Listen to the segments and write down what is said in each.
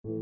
Méditation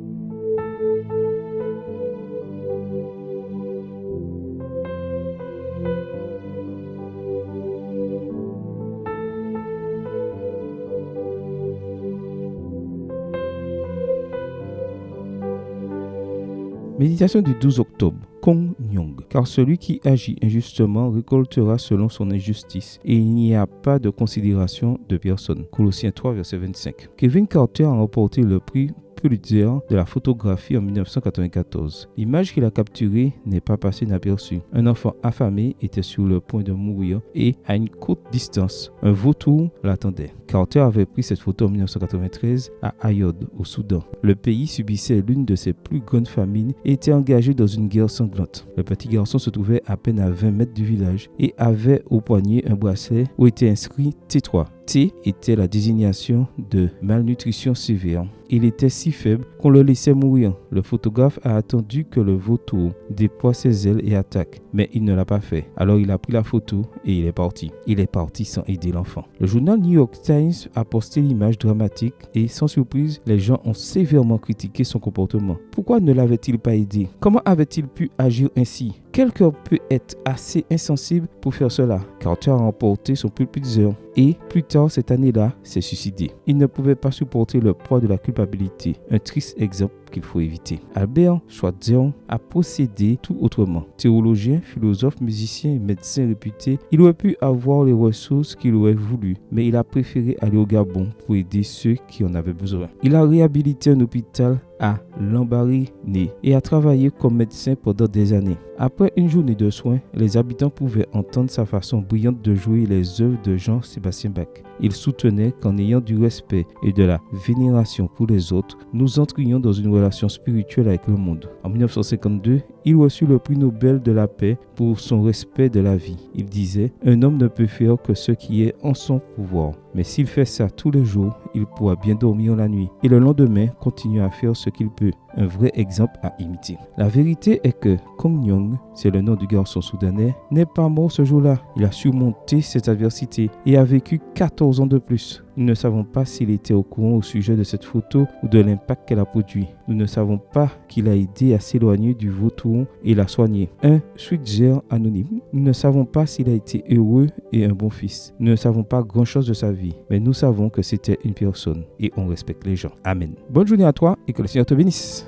du 12 octobre. Kong Nyong. Car celui qui agit injustement récoltera selon son injustice, et il n'y a pas de considération de personne. Colossiens 3, verset 25. Kevin Carter a remporté le prix Pulitzer de la photographie en 1994. L'image qu'il a capturée n'est pas passée inaperçue. Un enfant affamé était sur le point de mourir et, à une courte distance, un vautour l'attendait. Carter avait pris cette photo en 1993 à Ayod, au Soudan. Le pays subissait l'une de ses plus grandes famines et était engagé dans une guerre sanglante. Le petit garçon se trouvait à peine à 20 mètres du village et avait au poignet un bracelet où était inscrit T3. T était la désignation de malnutrition sévère. Il était si faible qu'on le laissait mourir. Le photographe a attendu que le vautour déploie ses ailes et attaque, mais il ne l'a pas fait. Alors il a pris la photo et il est parti. Il est parti sans aider l'enfant. Le journal New York Times a posté l'image dramatique et sans surprise, les gens ont sévèrement critiqué son comportement. Pourquoi ne l'avait-il pas aidé? Comment avait-il pu agir ainsi? Quel cœur peut être assez insensible pour faire cela? Carter a remporté son Pulitzer et plus tard cette année-là s'est suicidé. Il ne pouvait pas supporter le poids de la culpabilité, un triste exemple qu'il faut éviter. Albert Schweitzer a procédé tout autrement. Théologien, philosophe, musicien et médecin réputé, il aurait pu avoir les ressources qu'il aurait voulu, mais il a préféré aller au Gabon pour aider ceux qui en avaient besoin. Il a réhabilité un hôpital à Lambaréné et a travaillé comme médecin pendant des années. Après une journée de soins, les habitants pouvaient entendre sa façon brillante de jouer les œuvres de Jean-Sébastien Bach. Il soutenait qu'en ayant du respect et de la vénération pour les autres, nous entrions dans une relation spirituelle avec le monde. En 1952, il reçut le prix Nobel de la paix pour son respect de la vie. Il disait « Un homme ne peut faire que ce qui est en son pouvoir. Mais s'il fait ça tous les jours, il pourra bien dormir la nuit. Et le lendemain, continuer à faire ce qu'il peut. » Un vrai exemple à imiter. La vérité est que Kong Nyong, c'est le nom du garçon soudanais, n'est pas mort ce jour-là. Il a surmonté cette adversité et a vécu 14 ans de plus. Nous ne savons pas s'il était au courant au sujet de cette photo ou de l'impact qu'elle a produit. Nous ne savons pas qu'il a aidé à s'éloigner du vautour et l'a soigné. Un Switzer anonyme. Nous ne savons pas s'il a été heureux et un bon fils. Nous ne savons pas grand-chose de sa vie, mais nous savons que c'était une personne et on respecte les gens. Amen. Bonne journée à toi et que le Seigneur te bénisse.